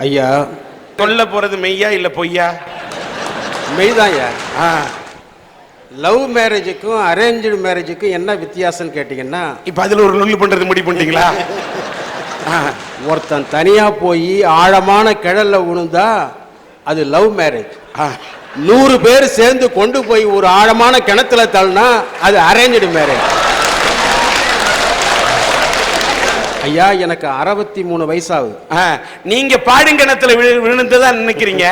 ஐயா, சொல்ல போறது மெய்யா இல்ல பொய்யா? மெய்தான் ஐயா. லவ் மேரேஜுக்கும் அரேஞ்சு மேரேஜுக்கும் என்ன வித்தியாசம்னு கேட்டீங்கன்னா, இப்ப அதுல ஒரு லொல்லு பண்றது முடிவு பண்ணிட்டீங்களா? ஒருத்தன் தனியா போய் ஆழமான கிழல்ல விழுந்தா அது லவ் மேரேஜ். 100 பேர் சேர்ந்து கொண்டு போய் ஒரு ஆழமான கிணத்துல தள்ளினா அது அரேஞ்சு மேரேஜ். ஐயா, எனக்கு 63 வயசாகுது. நீங்க பாடுங்கிணத்துல விழுந்துதான் நினைக்கிறீங்க.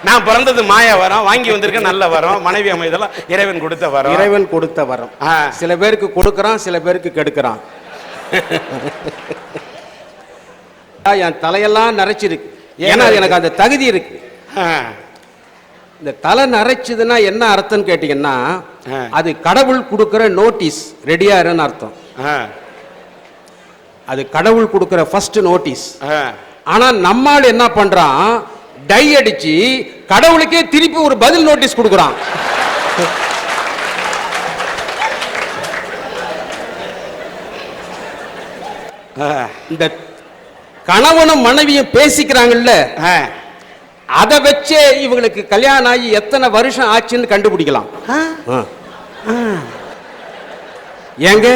நான் பிறந்தது மாயா வரம், வாங்கி வந்திருக்கேன் நல்ல வரம், மனைவி அமைதெல்லாம் இறைவன் கொடுத்த வரம். இறைவன் கொடுத்த வரம். சில பேருக்கு கொடுக்கறான், சில பேருக்கு கெடுக்கிறான். என் தலையெல்லாம் நரைச்சிருக்கு, ஏன்னா எனக்கு அந்த தகுதி இருக்கு. இந்த தலை நரைச்சதுன்னா என்ன அர்த்தம் கேட்டீங்கன்னா, அது கடவுள் கொடுக்கிற நோட்டீஸ், ரெடியா இருன்னு அர்த்தம். அது கடவுள் கொடுக்கிற ஃபர்ஸ்ட் நோட்டீஸ். ஆனா நம்மால் என்ன பண்றான், டை அடிச்சு கடவுளுக்கே திருப்பி ஒரு பதில் நோட்டீஸ் கொடுக்கறான். இந்த கணவனும் மனைவியும் பேசிக்கிறாங்கல்ல, அதை வச்சே இவங்களுக்கு கல்யாணம் ஆகி எத்தனை வருஷம் ஆச்சுன்னு கண்டுபிடிக்கலாம். ஏங்க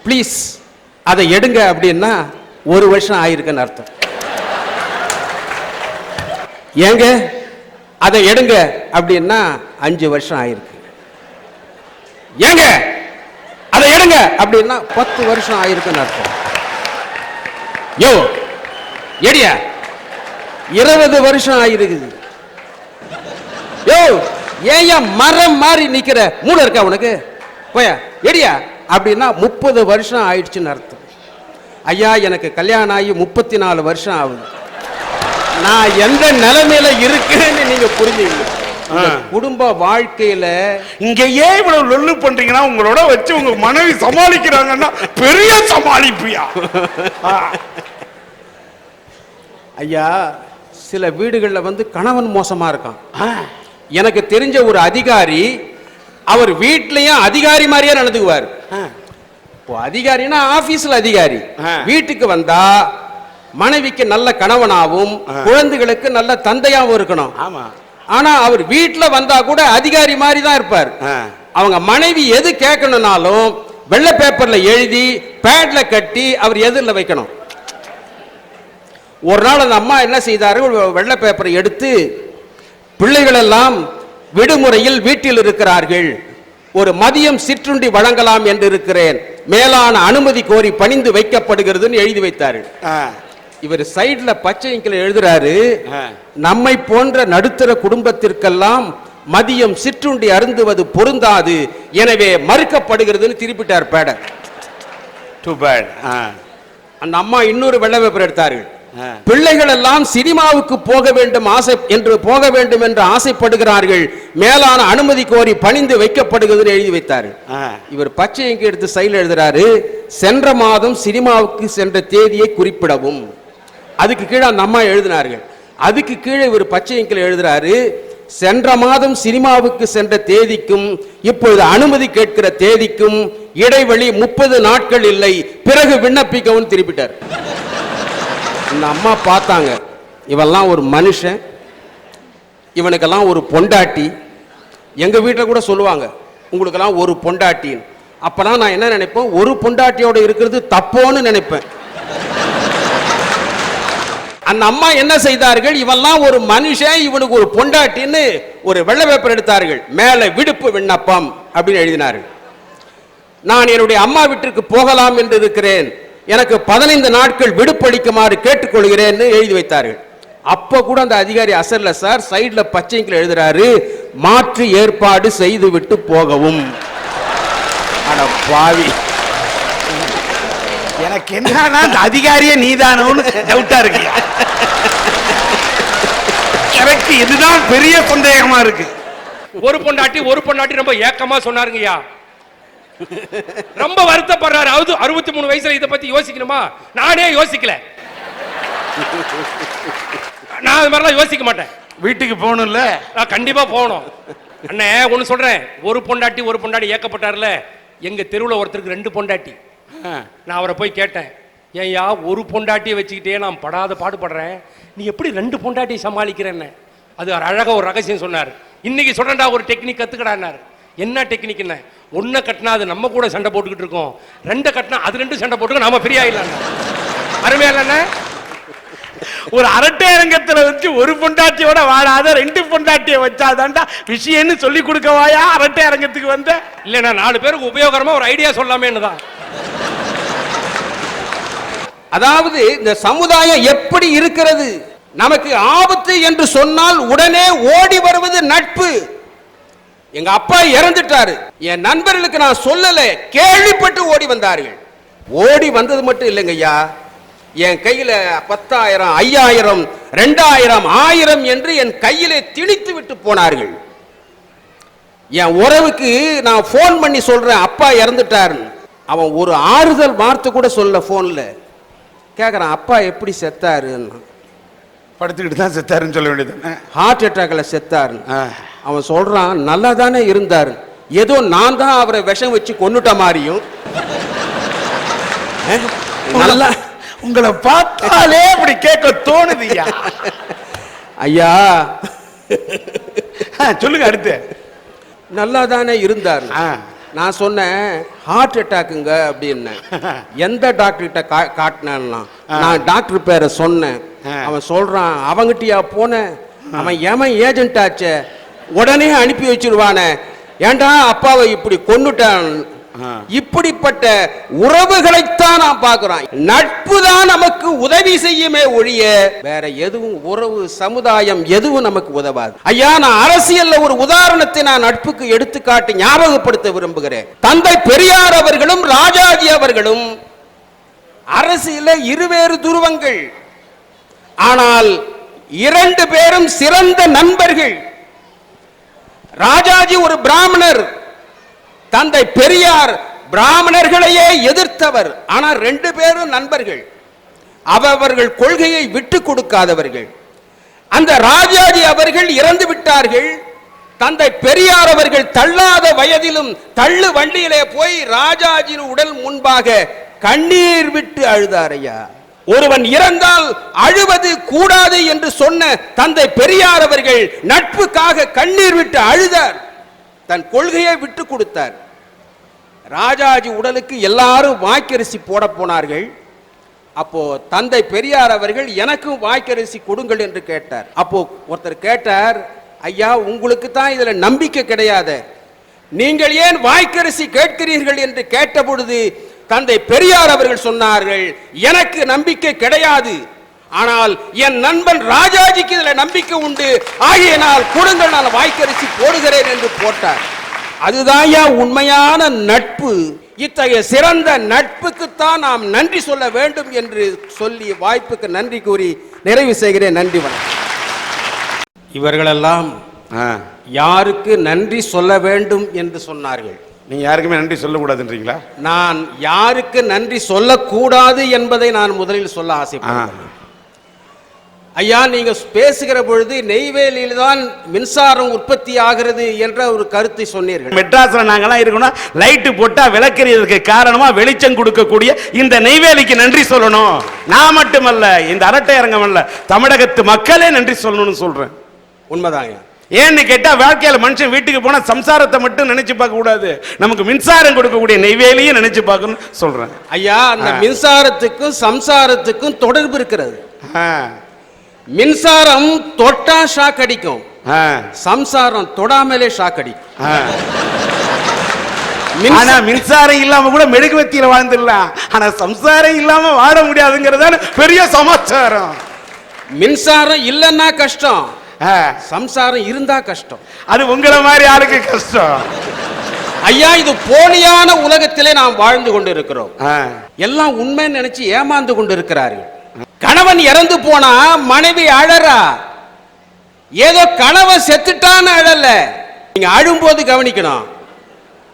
ப்ளீஸ் அதை எடுங்க அப்படின்னா 1 வருஷம் ஆயிருக்குன்னு அர்த்தம். ஏங்க அதை எடுங்க அப்படின்னா 5 வருஷம் ஆயிருக்கு. ஏங்க அதை எடுங்க அப்படின்னா 10 வருஷம் ஆயிருக்குன்னு அர்த்தம். யோ எடியா 20 வருஷம் ஆயிருக்குது. யோ ஏன் மரம் மாறி நிக்கிற, மூளை இருக்கா உனக்கு? போயா எடியா அப்படின்னா 30 வருஷம் ஆயிடுச்சுன்னு அர்த்தம். ஐயா, எனக்கு கல்யாணம் ஆகி 34 வருஷம் ஆகுது. நான் எந்த நிலைமையில இருக்குன்னு நீங்க புரிஞ்சுங்க. குடும்ப வாழ்க்கையில இங்க ஏன் இவ்வளவு லொல்லு பண்றீங்கன்னா, உங்களோட வச்சு உங்க மனைவி சமாளிக்கிறாங்கன்னா பெரிய சமாளிப்பியா? ஐயா, சில வீடுகள்ல வந்து கணவன் மோசமா இருக்கான். எனக்கு தெரிஞ்ச ஒரு அதிகாரி, அவர் வீட்லயும் அதிகாரி மாதிரியே நடந்துக்குவார். அதிகாரினா ஆபீஸ்ல அதிகாரி, வீட்டுக்கு வந்தா மனைவிக்கு நல்ல கணவனாவும் குழந்தைகளுக்கு நல்ல தந்தையாவும் இருக்கணும். ஆனா அவர் வீட்டுல வந்தா கூட அதிகாரி மாதிரி தான் இருப்பார். அவங்க மனைவி எது கேட்கணும்னாலும் வெள்ளை பேப்பர்ல எழுதி பேட்ல கட்டி அவர் எதிரில் வைக்கணும். ஒரு நாள் அந்த அம்மா என்ன செய்தார்கள், வெள்ளை பேப்பரை எடுத்து, பிள்ளைகள் எல்லாம் விடுமுறையில் வீட்டில் இருக்கிறார்கள், ஒரு மதியம் சிற்றுண்டி வழங்கலாம் என்று இருக்கிறேன், மேலான அனுமதி கோரி பணிந்து வைக்கப்படுகிறதுன்னு எழுதி வைத்தார்கள். இவர் சைடுல பச்சை இங்கில எழுதுறாரு, நம்மை போன்ற நடுத்தர குடும்பத்திற்கெல்லாம் மதியம் சிற்றுண்டி அருந்துவது பொருந்தாது, எனவே மறுக்கப்படுகிறதுன்னு திருப்பிட்டார் பேட. Too bad. அந்த அம்மா இன்னொரு வெள்ளை பேப்பர் எடுத்தார்கள். பிள்ளைகள் எல்லாம் சினிமாவுக்கு போக வேண்டும் என்று ஆசைப்படுகிறார்கள், மேலான அனுமதி கோரி பணிந்து வைக்கப்படுகிறது எழுதி வைத்தார்கள். இவர் பச்சை இங்கு எடுத்து சைடுல எழுதுறாரு, சென்ற மாதம் சினிமாவுக்கு சென்ற தேதியை குறிப்பிடவும். அதுக்கு கீழே அந்த அம்மா எழுதினார்கள். அதுக்கு கீழே இவர் பச்சை இங்கில் எழுதுறாரு, சென்ற மாதம் சினிமாவுக்கு சென்ற தேதிக்கும் இப்பொழுது அனுமதி கேட்கிற தேதிக்கும் இடைவெளி 30 நாட்கள் இல்லை, பிறகு விண்ணப்பிக்கவும் திருப்பிட்டார். இந்த அம்மா பார்த்தாங்க, இவெல்லாம் ஒரு மனுஷன், இவனுக்கெல்லாம் ஒரு பொண்டாட்டி. எங்க வீட்டில் கூட சொல்லுவாங்க, உங்களுக்கெல்லாம் ஒரு பொண்டாட்டி. அப்பெல்லாம் நான் என்ன நினைப்பேன், ஒரு பொண்டாட்டியோட இருக்கிறது தப்போன்னு நினைப்பேன். அந்த அம்மா என்ன செய்தார்கள், இவெல்லாம் ஒரு மனுஷன், இவனுக்கு ஒரு பொண்டாட்டின்னு ஒரு வெள்ளை பேப்பர் எடுத்தார்கள், மேல விடுப்பு விண்ணப்பம் அப்படின்னு எழுதினார்கள். நான் என்னுடைய அம்மா வீட்டிற்கு போகலாம் என்று இருக்கிறேன், எனக்கு 15 நாட்கள் விடுப்பளிக்குமாறு கேட்டுக்கொள்கிறேன்னு எழுதி வைத்தார்கள். அப்ப கூட அந்த அதிகாரி அசர்ல சார், சைடுல பச்சைக்கில் எழுதுறாரு, மாற்று ஏற்பாடு செய்து விட்டு போகவும். அட பாவி, எனக்கு என்னன்னா அதிகாரியே நீதானோன்னு டவுட்டா இருக்கு. எனக்கு இதுதான் பெரிய சந்தேகமா இருக்கு. ஒரு பொண்டாட்டி ரொம்ப ஏக்கமா சொன்னாருங்கய்யா, ரொம்ப வருத்தப்படுறாரு. 63 வயசுல இதை பத்தி யோசிக்கணுமா? நானே யோசிக்கல, நான் அது மாதிரிலாம் யோசிக்க மாட்டேன். வீட்டுக்கு போகணும்ல, நான் கண்டிப்பா போகணும். அண்ணே ஒன்னு சொல்றேன், ஒரு பொண்டாட்டி ஏக்கப்பட்டார்ல, எங்க தெருவில் ஒருத்தருக்கு 2 பொண்டாட்டி. நான் அவரை போய் கேட்டேன், ஏன்யா ஒரு பொண்டாட்டியை வச்சுக்கிட்டே நான் படாத பாடுபடுறேன், நீ எப்படி 2 பொண்டாட்டியை சமாளிக்கிறேன்னு. அது அழகா ஒரு ரகசியம் சொன்னார். இன்னைக்கு சொல்றேன்டா ஒரு டெக்னிக் கத்துக்கடான்னாரு. என்ன டெக்னிக்? என்ன, ஒன்றை கட்டினா அது நம்ம கூட சண்டை போட்டுக்கிட்டு இருக்கோம், 2 கட்டினா அது 2 சண்டை போட்டுக்க, நாம ஃப்ரீ ஆயிடலாம். அருமையா இல்லைண்ணே? ஒரு அரட்டை அரங்கத்துல வச்சு ஒரு பொண்டாட்டியோட வாழாத 2 பொண்டாட்டியை வச்சாதான்டா விஷயம்னு சொல்லி கொடுக்கவாயா அரட்டை அரங்கத்துக்கு வந்த? இல்லைண்ணா 4 பேருக்கு உபயோகரமா ஒரு ஐடியா சொல்லாமேன்னு தான். அதாவது இந்த சமுதாயம் எப்படி இருக்கிறது, நமக்கு ஆபத்து என்று சொன்னால் உடனே ஓடி வருவது நட்பு. எங்க அப்பா இறந்துட்டாரு, என் நண்பர்களுக்கு நான் சொல்லல, கேள்விப்பட்டு ஓடி வந்தார்கள். ஓடி வந்தது மட்டும் இல்லைங்க ஐயா, என் கையில 10,000, 5,000, 2,000, 1000 என்று என் கையிலே திணித்து விட்டு போனார்கள். என் உறவுக்கு நான் போன் பண்ணி சொல்றேன் அப்பா இறந்துட்டாரு, அவன் ஒரு ஆறுதல் வார்த்தை கூட சொல்ல. போன்ல கேக்குறான் அப்பா எப்படி செத்தாருன்னு. படுத்துக்கிட்டு தான் செத்தாருன்னு சொல்ல வேண்டியது. ஹார்ட் அட்டாக்ல செத்தாரு. அவன் சொல்றான் நல்லா தானே இருந்தாரு, ஏதோ நான் தான் அவரை விஷம் வச்சு கொன்னுட்ட மாதிரியும். நல்லா உங்களை பார்த்தாலே அப்படி கேட்க தோணுது ஐயா. சொல்லுங்க அடுத்து. நல்லா தானே இருந்தார். நான் சொன்னேன் ஹார்ட் அட்டாக்குங்க அப்படின்னு. எந்த டாக்டர்கிட்ட காட்டினா, நான் டாக்டர் பேரை சொன்னேன். அவன் சொல்றான் அவங்கிட்டயா போன, அவன் ஏமன் ஏஜென்ட் ஆச்சே, உடனே அனுப்பி வச்சிருவானே, ஏண்டா அப்பாவை இப்படி கொன்னுட்டான். இப்படிப்பட்ட உறவுகளைத்தான் நாம் பார்க்கிறோம். நட்பு தான் நமக்கு உதவி செய்யுமே ஒழிய வேற எதுவும் உறவு சமுதாயம் எதுவும் நமக்கு உதவாது. ஐயா, நான் அரசியல்ல ஒரு உதாரணத்தை நான் நட்புக்கு எடுத்துக்காட்டி ஞாபகப்படுத்த விரும்புகிறேன். தந்தை பெரியார் அவர்களும் ராஜாஜி அவர்களும் அரசியல இருவேறு துருவங்கள், ஆனால் 2 பேரும் சிறந்த நண்பர்கள். ராஜாஜி ஒரு பிராமணர், தந்தை பெரியார் பிராமணர்களையே எதிர்த்தவர். ஆனால் 2 பேரும் நண்பர்கள், அவர்கள் கொள்கையை விட்டு கொடுக்காதவர்கள். அந்த ராஜாஜி அவர்கள் இறந்து விட்டார்கள். தந்தை பெரியார் அவர்கள் தள்ளாத வயதிலும் தள்ளு வண்டியிலே போய் ராஜாஜியின் உடல் முன்பாக கண்ணீர் விட்டு அழுதாரையா. ஒருவன் இறந்தால் அழுவது கூடாது என்று சொன்ன தந்தை பெரியார் அவர்கள் நட்புக்காக கண்ணீர் விட்டு அழுதார், தன் கொள்கையை விட்டு கொடுத்தார். ராஜாஜி உடலுக்கு எல்லாரும் வாய்க்கரிசி போட போனார்கள். அப்போ தந்தை பெரியார் அவர்கள் எனக்கும் வாய்க்கரிசி கொடுங்கள் என்று கேட்டார். அப்போ ஒருத்தர் கேட்டார், ஐயா உங்களுக்கு தான் இதுல நம்பிக்கை கிடையாது, நீங்கள் ஏன் வாய்க்கரிசி கேட்கிறீர்கள் என்று கேட்ட பொழுது தந்தை பெரியார் அவர்கள் சொன்னார்கள், எனக்கு நம்பிக்கை கிடையாது, ஆனால் என் நண்பன் ராஜாஜிக்கு இதுல நம்பிக்கை உண்டு, ஆகையினால் கொடுங்கள், நான் வாய்க்கரிசி போடுகிறேன் என்று போட்டார். அதுதான் உண்மையான நட்பு. இத்தகைய சிறந்த நட்புக்குத்தான் நாம் நன்றி சொல்ல வேண்டும் என்று சொல்லி வாய்ப்புக்கு நன்றி கூறி நிறைவு செய்கிறேன். நன்றி, வணக்கம். இவர்களெல்லாம் யாருக்கு நன்றி சொல்ல வேண்டும் என்று சொன்னார்கள். நீங்க யாருக்குமே நன்றி சொல்லக்கூடாதுன்றீங்களா? நான் யாருக்கு நன்றி சொல்லக்கூடாது என்பதை நான் முதலில் சொல்ல ஆசைப்படுகிறேன். ஐயா, நீங்க பேசுகிற பொழுது நெய்வேலியில் தான் மின்சாரம் உற்பத்தி ஆகிறது என்ற ஒரு கருத்தை சொன்னீர்கள். மெட்ராஸ்ல நாங்கெல்லாம் இருக்கணும், லைட்டு போட்டா விளக்கறியதுக்கு காரணமா வெளிச்சம் கொடுக்கக்கூடிய இந்த நெய்வேலிக்கு நன்றி சொல்லணும். நான் மட்டுமல்ல, இந்த அரட்டை அரங்கம் அல்ல, தமிழகத்து மக்களே நன்றி சொல்லணும்னு சொல்றேன். உண்மைதாங்க. ஏன்னு கேட்டா, வாழ்க்கையில மனுஷன் வீட்டுக்கு போனா சம்சாரத்தை மட்டும் நினைச்சு பார்க்க கூடாது, நமக்கு மின்சாரம் கொடுக்கக்கூடிய நெய்வேலியும் நினைச்சு பார்க்கணும் சொல்றேன். ஐயா, அந்த மின்சாரத்துக்கும் சம்சாரத்துக்கும் தொடர்பு இருக்கிறது. மின்சாரம் தொட்டா ஷாக் அடிக்கும், சம்சாரம் தொடாமலே ஷாக் அடிக்கும். ஆனா மின்சாரம் இல்லாம கூட மெழுகுவத்தியில வாழ்ந்துடலாம், ஆனா சம்சாரம் இல்லாம வாழ முடியாதுங்கிறதான பெரிய சமாச்சாரம். மின்சாரம் இல்லைன்னா கஷ்டம், சம்சாரம் இருந்தா கஷ்டம். அது உங்களை மாதிரி யாருக்கு கஷ்டம்? ஐயா, இது போலியான உலகத்திலே நாம் வாழ்ந்து கொண்டிருக்கிறோம். எல்லாம் உண்மை நினைச்சு ஏமாந்து கொண்டிருக்கிறார்கள். கணவன் இறந்து போனா மனைவி அழறா, ஏதோ கணவன் செத்துட்டான்னு அழல. நீங்க அழும்போது கவனிக்கணும்,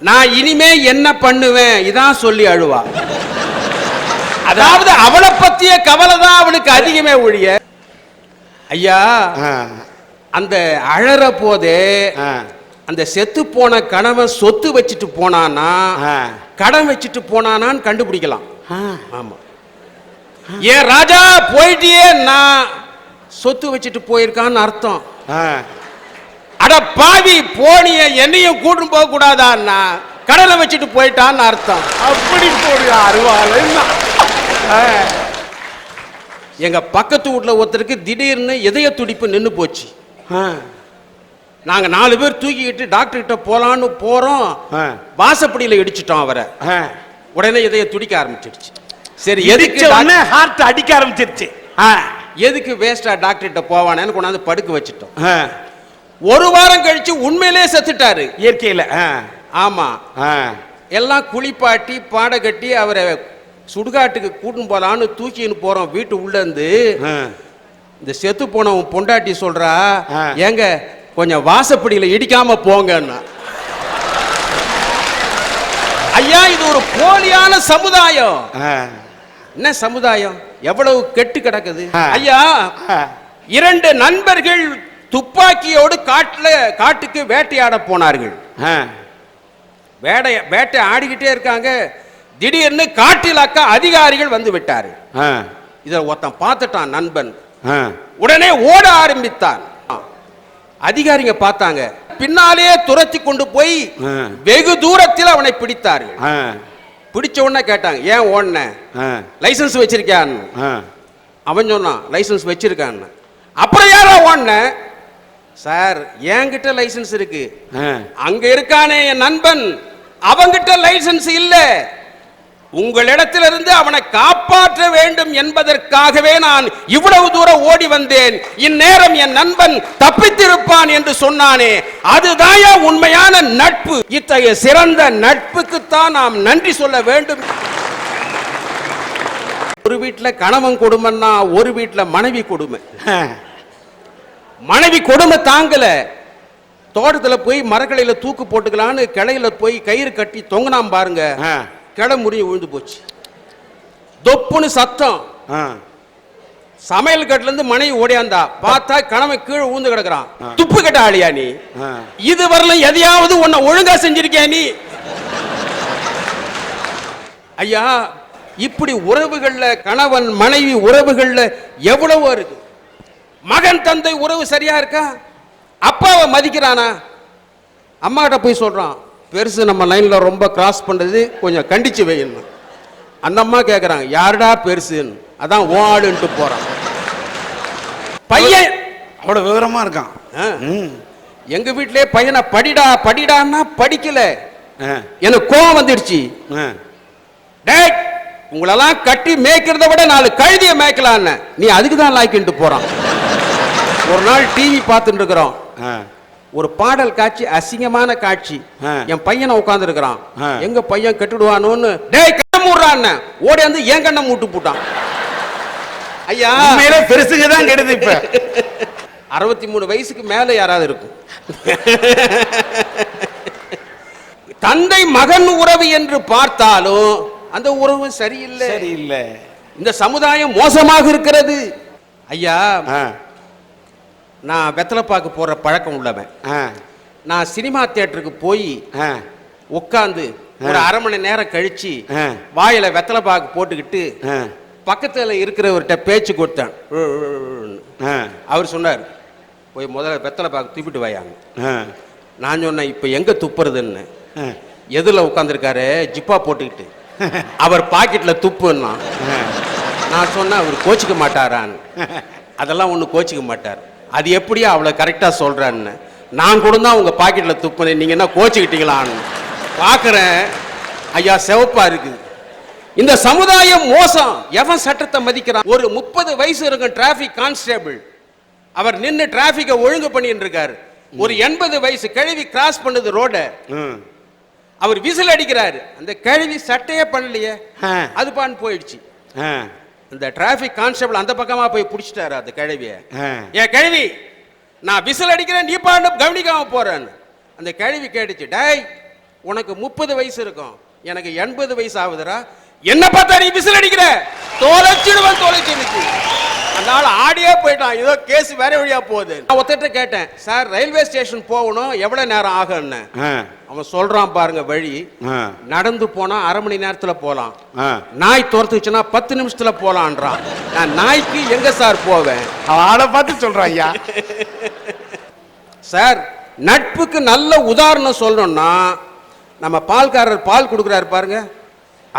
நான் இனிமே என்ன பண்ணுவேன் இதான் சொல்லி அழுவா. அதாவது அவளை பத்திய கவலை தான் அவளுக்கு அதிகமே ஒழிய. ஐயா, அந்த அழற போதே அந்த செத்து போன கணவன் சொத்து வச்சுட்டு போனானா கடன் வச்சுட்டு போனானான்னு கண்டுபிடிக்கலாம். ஆமா, ஏன் ராஜா போயிட்டியே, நான் சொத்து வச்சுட்டு போயிருக்கான்னு அர்த்தம். அட பாவி போனிய, என்னையும் கூட்டு போக கூடாதான்னா கடலை வச்சுட்டு போயிட்டான்னு அர்த்தம். அப்படி போடு அருவாள். எங்க பக்கத்து வீட்டுல ஒருத்தருக்கு திடீர்னு இதய துடிப்பு நின்னு போச்சு. நாங்க 4 பேர் தூக்கிக்கிட்டு டாக்டர் கிட்ட போலான்னு போறோம், வாசப்படியில இடிச்சிட்டோம் அவரை. உடனே இதய துடிக்க ஆரம்பிச்சிடுச்சு. சரி, எதுக்கு ஹார்ட் அடிக்க ஆரம்பிச்சிருச்சு. எதுக்கு வேஸ்டா டாக்டர் கிட்ட போவானேன்னு கொண்டாந்து படுக்க வச்சுட்டோம். 1 வாரம் கழிச்சு உண்மையிலே செத்துட்டாரு இயற்கையில. ஆமா, எல்லாம் குளிப்பாட்டி பாட கட்டி அவரை சுடுகாட்டுக்கு கூட்டின்னு போலான்னு தூக்கின்னு போறோம். வீட்டு உள்ள இருந்து இந்த செத்து போனவன் பொண்டாட்டி சொல்றா, ஏங்க கொஞ்சம் வாசப்படியில இடிக்காம போங்கன்னா. ஐயா, இது ஒரு போலியான சமுதாயம். என்ன சமுதாயம், எவ்வளவு கெட்டு கிடக்குது ஐயா. 2 நண்பர்கள் துப்பாக்கியோடு காட்டுக்கு வேட்டையாட போனார்கள். வேட்டை ஆடிக்கிட்டே இருக்காங்க. திடீர்னு காட்டில் அதிகாரிகள் வந்து விட்டாரு. இத ஒருத்தன் பார்த்துட்டான் நண்பன், உடனே ஓட ஆரம்பித்தான். அதிகாரிங்க பார்த்தாங்க, பின்னாலே துரத்தி கொண்டு போய் வெகு தூரத்தில் அவனை பிடித்தார்கள். பிடிச்ச உடனே கேட்டாங்க, ஏன் ஓடுன, லைசன்ஸ் வச்சிருக்கான்னு. அவன் சொன்னான், லைசன்ஸ் வச்சிருக்கான்னு. அப்புறம் யாரா ஓடுன? சார், என்கிட்ட லைசன்ஸ் இருக்கு. அங்க இருக்கானே என் நண்பன், அவங்கிட்ட லைசன்ஸ் இல்ல. உங்களிடத்திலிருந்து அவனை காப்பாற்ற வேண்டும் என்பதற்காகவே நான் இவ்வளவு தூரம் ஓடி வந்தேன். இந்நேரம் என் நண்பன் தப்பித்திருப்பான் என்று சொன்னானே, அதுதான் உண்மையான நட்பு. இத்தகைய சிறந்த நட்புக்குத்தான் நாம் நன்றி சொல்ல வேண்டும். ஒரு வீட்டுல கணவன் கொடுமைன்னா ஒரு வீட்டுல மனைவி கொடுமை. மனைவி கொடுமை தாங்கல, தோட்டத்துல போய் மரக்கலையில தூக்கு போட்டுக்கலான்னு கிளையில போய் கயிறு கட்டி தொங்கினாம் பாருங்க, கிளை முறிஞ்சு விழுந்து போச்சு. தொப்புன்னு சத்தம். சமையல் கட்டுல இருந்து மனைவி ஓடியாந்தா, பார்த்தா கணவன் கீழே ஊந்து கிடக்குறான். துப்பு கட்ட ஆளியா நீ, இது வரல எதையாவது உன்னை ஒழுங்கா செஞ்சிருக்கியா நீ? ஐயா, இப்படி உறவுகள்ல, கணவன் மனைவி உறவுகள்ல எவ்வளவோ இருக்கு. மகன் தந்தை உறவு சரியா இருக்கா? அப்பாவை மதிக்கிறானா? அம்மா கிட்ட போய் சொல்றான், பெருசு நம்ம லைன்ல ரொம்ப கிராஸ் பண்றது, கொஞ்சம் கண்டிச்சு வைக்கணும். அந்த அம்மா கேட்கறாங்க, யாருடா பெருசுன்னு. அதான் ஓ ஆளுன்ட்டு போறான். பையன் அவ்வளவு விவரமா இருக்கான். எங்க வீட்டிலே பையனை படிடா படிடான்னா படிக்கல. எனக்கு கோவம் வந்துடுச்சு. டேய், உங்களெல்லாம் கட்டி மேய்க்கிறத விட 4 கழுதிய மேய்க்கலான்னு, நீ அதுக்கு தான் லாய்க்கிட்டு போறான். ஒரு நாள் டிவி பார்த்துட்டு இருக்கிறோம், ஒரு பாடல் காட்சி, அசிங்கமான காட்சி. என் பையனை உட்கார்ந்து இருக்கிறான். எங்க பையன் கட்டுடுவானோன்னு, டேய் கண்ண மூடுறான்னு ஓடி வந்து என் கண்ணை மூட்டு போட்டான். ஐயா, பெருசுங்க தான் கெடுது. இப்ப 63 வயசுக்கு மேல யாராவது இருக்கும். தந்தை மகன் உறவு என்று பார்த்தாலும் அந்த உறவு சரியில்லை. சரியில்லை. இந்த சமுதாயம் மோசமாக இருக்கிறது. ஐயா, நான் வெத்தலைப்பாக்கு போடுற பழக்கம் உள்ளவன். நான் சினிமா தியேட்டருக்கு போய் உட்காந்து ஒரு அரை மணி நேரம் கழிச்சு வாயில வெத்தலைப்பாக்கு போட்டுக்கிட்டு பக்கத்துல இருக்கிறவர்கிட்ட பேச்சு கொடுத்தேன். அவர் சொன்னார், போய் முதல்ல வெத்தலைப்பாக்கு துப்பிட்டு வாயாங்க. நான் சொன்னேன், இப்ப எங்க துப்புறதுன்னு. எதுல உட்காந்துருக்காரு, ஜிப்பா போட்டுக்கிட்டு, அவர் பாக்கெட்ல துப்புன்னா. நான் சொன்னேன், அவர் கோச்சிக்க மாட்டாரான்னு. அதெல்லாம் ஒண்ணு கோச்சிக்க மாட்டார். அது எப்படியா அவ்வளவு கரெக்டா சொல்றான்னு. நான் கூட தான் உங்க பாக்கெட்ல துப்புனேன், நீங்க என்ன கோச்சிக்கிட்டீங்களான்னு பாக்குறேன். ஐயா, சிவப்பா இருக்குது. இந்த சமுதாயம் மோசம். எவன் சட்டத்தை மதிக்கிறான்? ஒரு 30 வயசு இருக்கும் டிராபிக் கான்ஸ்டபிள், அவர் நின்று டிராபிக்கை ஒழுங்கு பண்ணிட்டு இருக்காரு. ஒரு 80 வயசு கிழவி கிராஸ் பண்ணுது ரோட, அவர் விசில் அடிக்கிறாரு. அந்த கிழவி சட்டையே பண்ணலையே, அது பான்னு போயிடுச்சு. இந்த டிராபிக் கான்ஸ்டபிள் அந்த பக்கமா போய் பிடிச்சிட்டாரு அந்த கிழவிய. ஏன் கிழவி, நான் விசில் அடிக்கிறேன், நீ பாண்டு கவனிக்காம போறேன்னு. அந்த கிழவி கேட்டுச்சு, டேய் உனக்கு 30 வயசு இருக்கும், எனக்கு 80 வயசு ஆகுதுரா, என்ன பார்த்தா நீ விசில் அடிக்கிற? தொலைச்சிடுவேன், தொலைச்சு. அதனால ஆடியே போயிட்டான். ஏதோ கேஸ் வேற வழியா போகுது. நான் ஒருத்தட்ட கேட்டேன், சார் ரயில்வே ஸ்டேஷன் போகணும் எவ்வளவு நேரம் ஆகும்னு. அவன் சொல்றான் பாருங்க வழி. நடந்து போனா அரை மணி நேரத்துல போலாம், நாய் துரத்துச்சுன்னா 10 நிமிஷத்துல போலான்றான். நான் நாய்க்கு எங்க சார் போவேன்? ஆளை பார்த்து சொல்றான் ஐயா. சார் நட்புக்கு நல்ல உதாரணம் சொல்லணும்னா நம்ம பால்காரர் பால் கொடுக்குறாரு பாருங்க,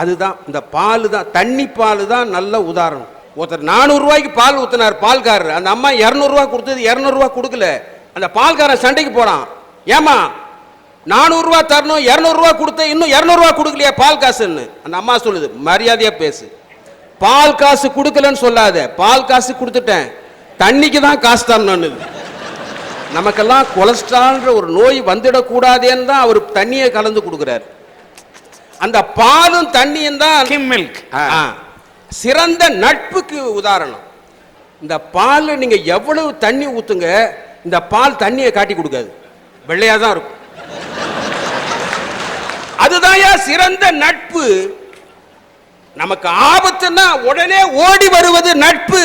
அதுதான் இந்த பால் தான், தண்ணி பால் தான் நல்ல உதாரணம். ஒருத்தர் 400 ரூபாய்க்கு பால் ஊத்தினார் பால்காரர், அந்த அம்மா 200 ரூபாய் கொடுத்தது 200 ரூபாய் கொடுக்கல. அந்த பால்காரன் சண்டைக்கு போறான், ஏமா 400 ரூபாய் தரணும் 200 ரூபாய் கொடுத்த இன்னும் 200 ரூபாய் கொடுக்கலையா பால் காசுன்னு. அந்த அம்மா சொல்லுது, மரியாதையா பேசு, பால் காசு கொடுக்கலன்னு சொல்லாத, பால் காசு கொடுத்துட்டேன், தண்ணிக்கு தான் காசு தரணும்னு. நமக்கெல்லாம் கொலஸ்ட்ரால்ன்ற ஒரு நோய் வந்துடக்கூடாதேன்னு தான் அவர் தண்ணியை கலந்து கொடுக்கிறார். அந்த பாலும் தண்ணியும் தான் மில்க் சிறந்த நட்புக்கு உதாரணம். இந்த பால் நீங்க எவ்வளவு தண்ணி ஊத்துங்க, இந்த பால் தண்ணியை காட்டி கொடுக்காது, வெள்ளையா தான் இருக்கும். அதுதான் சிறந்த நட்பு. நமக்கு ஆபத்துன்னா உடனே ஓடி வருவது நட்பு.